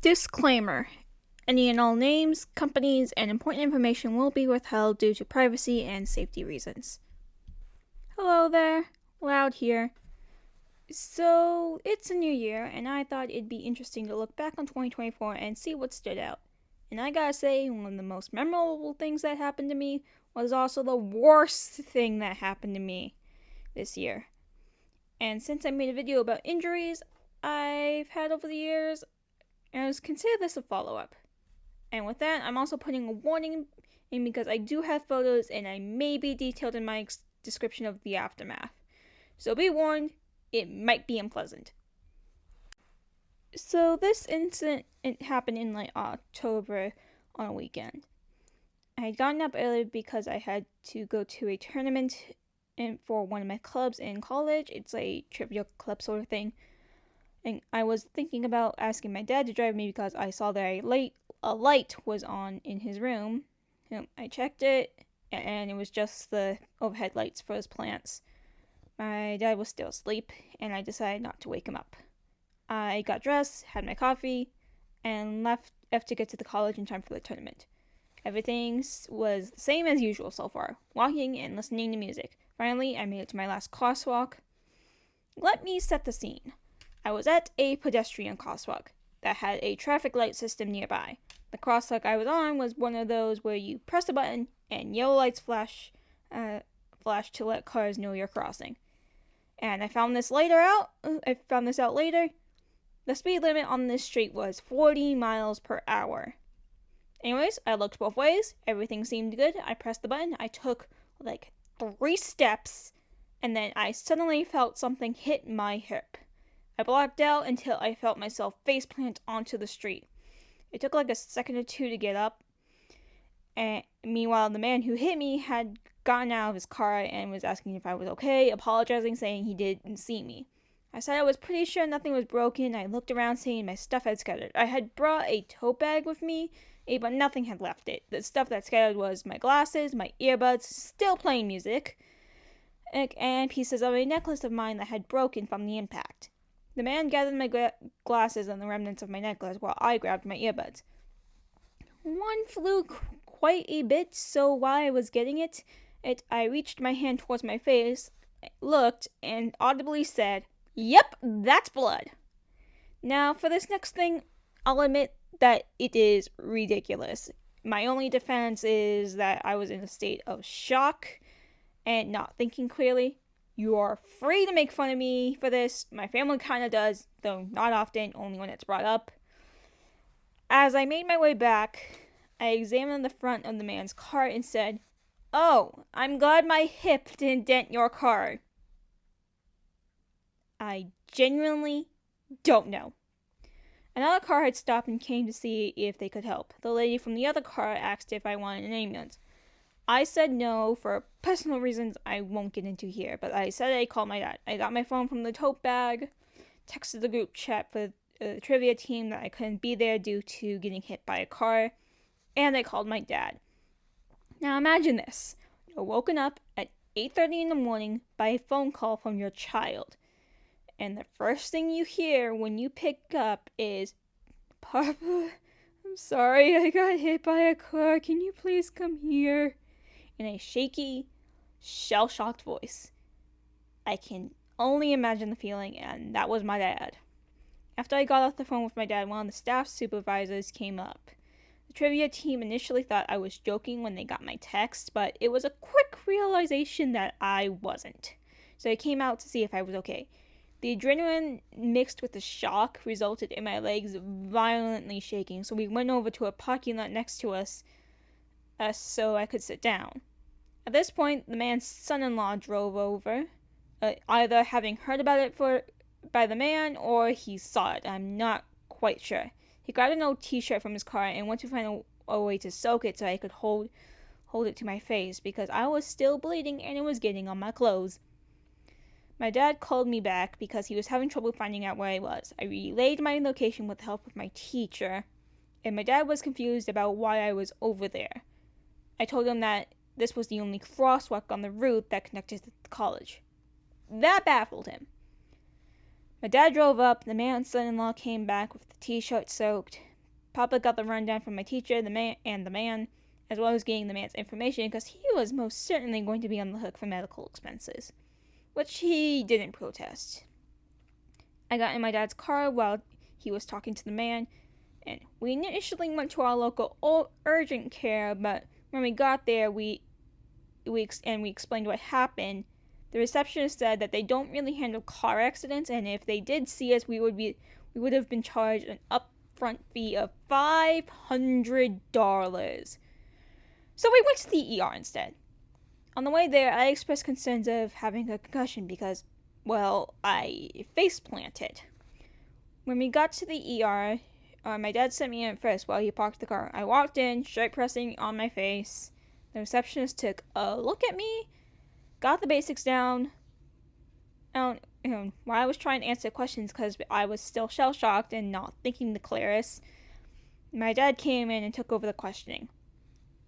Disclaimer: any and all names, companies, and important information will be withheld due to privacy and safety reasons. Hello there, Loud here. So, it's a new year, and I thought it'd be interesting to look back on 2024 and see what stood out. And I gotta say, one of the most memorable things that happened to me was also the worst thing that happened to me this year. And since I made a video about injuries I've had over the years, I consider this a follow-up. And with that, I'm also putting a warning in because I do have photos and I may be detailed in my description of the aftermath. So be warned, it might be unpleasant. So this incident happened in October on a weekend. I had gotten up early because I had to go to a tournament for one of my clubs in college. It's a trivia club sort of thing. And I was thinking about asking my dad to drive me because I saw that a light was on in his room. I checked it, and it was just the overhead lights for his plants. My dad was still asleep, and I decided not to wake him up. I got dressed, had my coffee, and left to get to the college in time for the tournament. Everything was the same as usual so far, walking and listening to music. Finally, I made it to my last crosswalk. Let me set the scene. I was at a pedestrian crosswalk that had a traffic light system nearby. The crosswalk I was on was one of those where you press a button and yellow lights flash to let cars know you're crossing. And I found this out later. The speed limit on this street was 40 miles per hour. Anyways, I looked both ways. Everything seemed good. I pressed the button. I took 3 steps, and then I suddenly felt something hit my hip. I blacked out until I felt myself faceplant onto the street. It took a second or two to get up, and meanwhile the man who hit me had gotten out of his car and was asking if I was okay, apologizing, saying he didn't see me. I said I was pretty sure nothing was broken. I looked around, seeing my stuff had scattered. I had brought a tote bag with me, but nothing had left it. The stuff that scattered was my glasses, my earbuds, still playing music, and pieces of a necklace of mine that had broken from the impact. The man gathered my glasses and the remnants of my necklace while I grabbed my earbuds. One flew quite a bit, so while I was getting it, I reached my hand towards my face, looked, and audibly said, "Yep, that's blood." Now, for this next thing, I'll admit that it is ridiculous. My only defense is that I was in a state of shock and not thinking clearly. You are free to make fun of me for this. My family kind of does, though not often, only when it's brought up. As I made my way back, I examined the front of the man's car and said, "Oh, I'm glad my hip didn't dent your car." I genuinely don't know. Another car had stopped and came to see if they could help. The lady from the other car asked if I wanted an ambulance. I said no for personal reasons I won't get into here, but I said I'd call my dad. I got my phone from the tote bag, texted the group chat for the trivia team that I couldn't be there due to getting hit by a car, and I called my dad. Now imagine this. You're woken up at 8:30 in the morning by a phone call from your child, and the first thing you hear when you pick up is, "Papa, I'm sorry I got hit by a car. Can you please come here?" In a shaky, shell-shocked voice. I can only imagine the feeling, and that was my dad. After I got off the phone with my dad, one of the staff supervisors came up. The trivia team initially thought I was joking when they got my text, but it was a quick realization that I wasn't. So they came out to see if I was okay. The adrenaline mixed with the shock resulted in my legs violently shaking, so we went over to a parking lot next to us so I could sit down. At this point, the man's son-in-law drove over, either having heard about it by the man or he saw it. I'm not quite sure. He grabbed an old t-shirt from his car and went to find a way to soak it so I could hold it to my face because I was still bleeding and it was getting on my clothes. My dad called me back because he was having trouble finding out where I was. I relayed my location with the help of my teacher, and my dad was confused about why I was over there. I told him that this was the only crosswalk on the route that connected to the college. That baffled him. My dad drove up, the man's son-in-law came back with the t-shirt soaked, Papa got the rundown from my teacher, the man, as well as getting the man's information because he was most certainly going to be on the hook for medical expenses, which he didn't protest. I got in my dad's car while he was talking to the man, and we initially went to our local urgent care, but when we got there, we explained what happened. The receptionist said that they don't really handle car accidents, and if they did see us, we would have been charged an upfront fee of $500. So we went to the ER instead. On the way there, I expressed concerns of having a concussion because, well, I face planted. When we got to the ER, my dad sent me in first while he parked the car. I walked in, straight pressing on my face. The receptionist took a look at me, got the basics down. While I was trying to answer questions because I was still shell-shocked and not thinking the clearest, my dad came in and took over the questioning.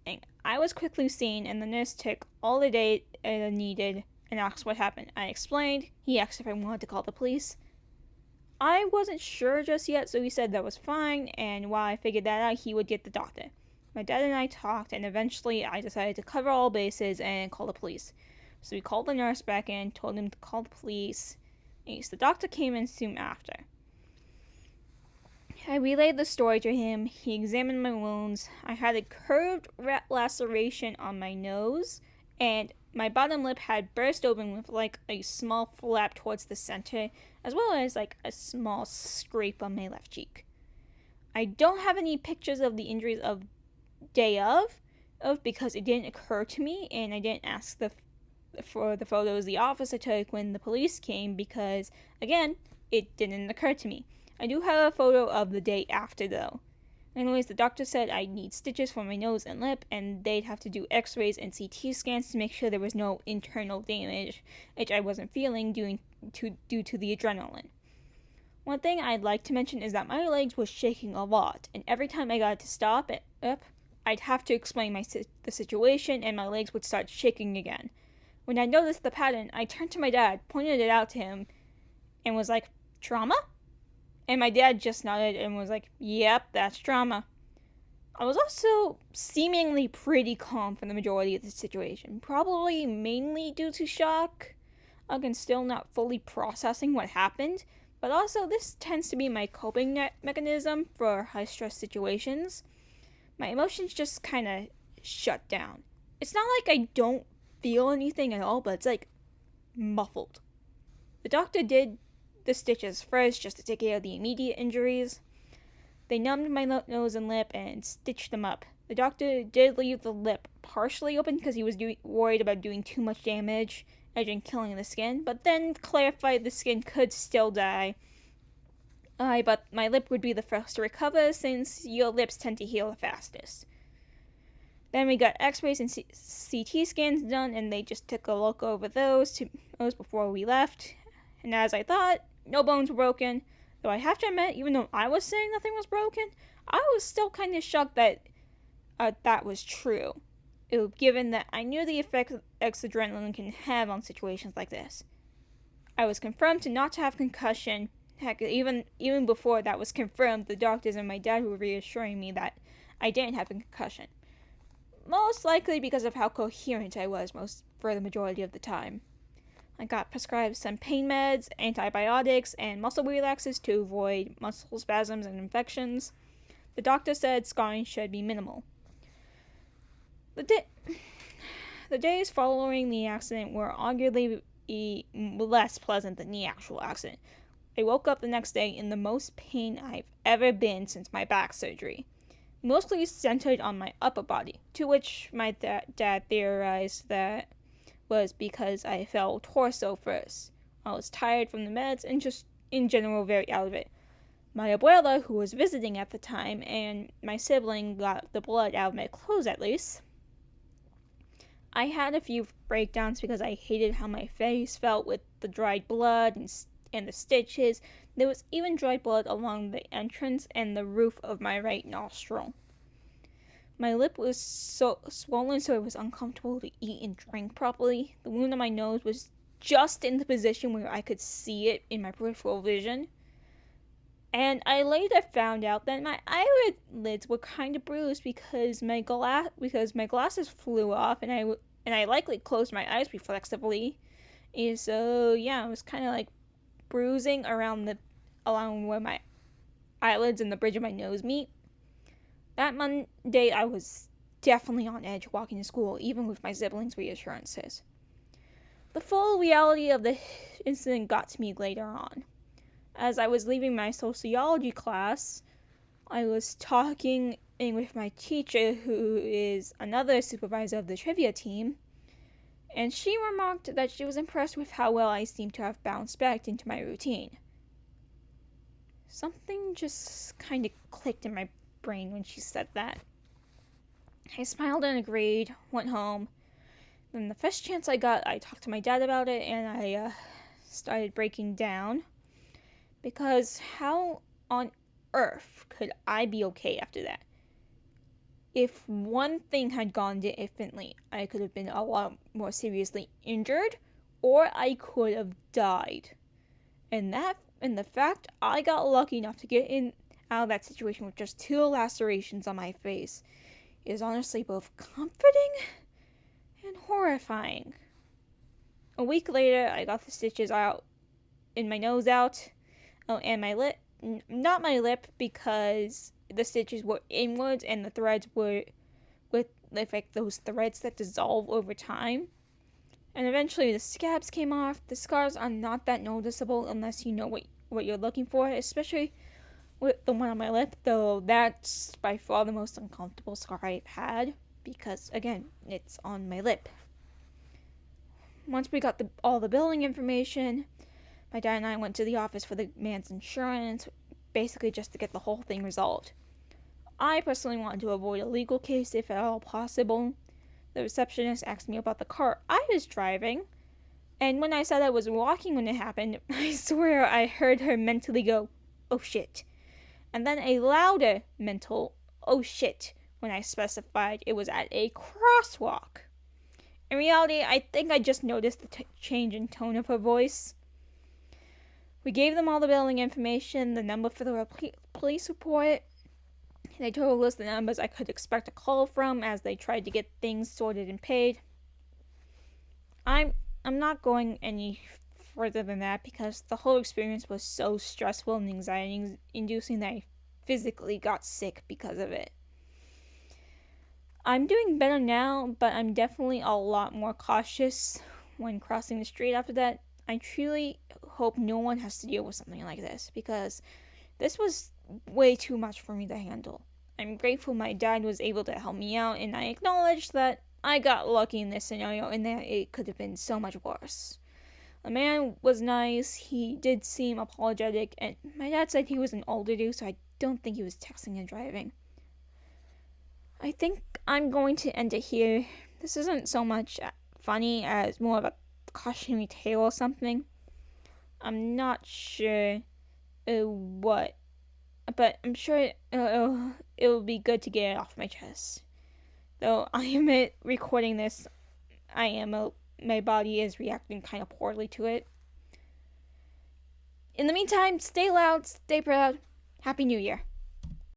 And I was quickly seen, and the nurse took all the data needed and asked what happened. I explained. He asked if I wanted to call the police. I wasn't sure just yet, so he said that was fine, and while I figured that out, he would get the doctor. My dad and I talked, and eventually I decided to cover all bases and call the police. So we called the nurse back in, told him to call the police, and the doctor came in soon after. I relayed the story to him. He examined my wounds. I had a curved laceration on my nose, and my bottom lip had burst open with like a small flap towards the center, as well as like a small scrape on my left cheek. I don't have any pictures of the injuries of day of because it didn't occur to me, and I didn't ask for the photos the officer took when the police came because, again, it didn't occur to me. I do have a photo of the day after, though. Anyways, the doctor said I need stitches for my nose and lip, and they'd have to do x-rays and CT scans to make sure there was no internal damage, which I wasn't feeling due to the adrenaline. One thing I'd like to mention is that my legs were shaking a lot, and every time I got to stop it up, I'd have to explain the situation, and my legs would start shaking again. When I noticed the pattern, I turned to my dad, pointed it out to him, and was like, "Trauma?" And my dad just nodded and was like, "Yep, that's trauma." I was also seemingly pretty calm for the majority of the situation, probably mainly due to shock. Again, still not fully processing what happened, but also this tends to be my coping mechanism for high-stress situations. My emotions just kind of shut down. It's not like I don't feel anything at all, but it's like muffled. The doctor did the stitches first just to take care of the immediate injuries. They numbed my nose and lip and stitched them up. The doctor did leave the lip partially open because he was worried about doing too much damage and killing the skin, but then clarified the skin could still die. But my lip would be the first to recover since your lips tend to heal the fastest. Then we got x-rays and CT scans done, and they just took a look over those before we left. And as I thought, no bones were broken. Though I have to admit, even though I was saying nothing was broken, I was still kind of shocked that that was true, given that I knew the effect adrenaline can have on situations like this. I was confirmed to not have concussion. Heck, even before that was confirmed, the doctors and my dad were reassuring me that I didn't have a concussion. Most likely because of how coherent I was for the majority of the time. I got prescribed some pain meds, antibiotics, and muscle relaxers to avoid muscle spasms and infections. The doctor said scarring should be minimal. The days following the accident were arguably less pleasant than the actual accident. I woke up the next day in the most pain I've ever been since my back surgery, mostly centered on my upper body, to which my dad theorized that was because I fell torso first. I was tired from the meds and just in general very out of it. My abuela, who was visiting at the time, and my sibling got the blood out of my clothes at least. I had a few breakdowns because I hated how my face felt with the dried blood and the stitches. There was even dried blood along the entrance and the roof of my right nostril. My lip was so swollen, so it was uncomfortable to eat and drink properly. The wound on my nose was just in the position where I could see it in my peripheral vision. And I later found out that my eyelids were kind of bruised because my glasses flew off, and I likely closed my eyes reflexively. And so yeah, it was kind of like bruising around where my eyelids and the bridge of my nose meet. That Monday, I was definitely on edge walking to school, even with my siblings' reassurances. The full reality of the incident got to me later on. As I was leaving my sociology class, I was talking with my teacher, who is another supervisor of the trivia team, and she remarked that she was impressed with how well I seemed to have bounced back into my routine. Something just kind of clicked in my brain when she said that. I smiled and agreed, went home. Then the first chance I got, I talked to my dad about it, and I started breaking down. Because how on earth could I be okay after that? If one thing had gone differently, I could have been a lot more seriously injured, or I could have died. And the fact I got lucky enough to get out of that situation with just 2 lacerations on my face is honestly both comforting and horrifying. A week later, I got the stitches out in my nose out. Oh, and my lip, not my lip, because the stitches were inwards and the threads were with like those threads that dissolve over time. And eventually the scabs came off. The scars are not that noticeable unless you know what you're looking for, especially with the one on my lip, though that's by far the most uncomfortable scar I've had because, again, it's on my lip. Once we got all the billing information, my dad and I went to the office for the man's insurance, basically just to get the whole thing resolved. I personally wanted to avoid a legal case if at all possible. The receptionist asked me about the car I was driving, and when I said I was walking when it happened, I swear I heard her mentally go, "Oh shit," and then a louder mental, "Oh shit," when I specified it was at a crosswalk. In reality, I think I just noticed the change in tone of her voice. We gave them all the billing information, the number for the police report. They told us the numbers I could expect a call from as they tried to get things sorted and paid. I'm not going any further than that because the whole experience was so stressful and anxiety-inducing that I physically got sick because of it. I'm doing better now, but I'm definitely a lot more cautious when crossing the street after that. I truly hope no one has to deal with something like this because this was way too much for me to handle. I'm grateful my dad was able to help me out, and I acknowledge that I got lucky in this scenario and that it could have been so much worse. The man was nice, he did seem apologetic, and my dad said he was an older dude, so I don't think he was texting and driving. I think I'm going to end it here. This isn't so much funny as more of a cautionary tale or something. I'm not sure what, but I'm sure it'll be good to get it off my chest. Though I am recording this, my body is reacting kind of poorly to it. In the meantime, stay loud, stay proud. Happy New Year.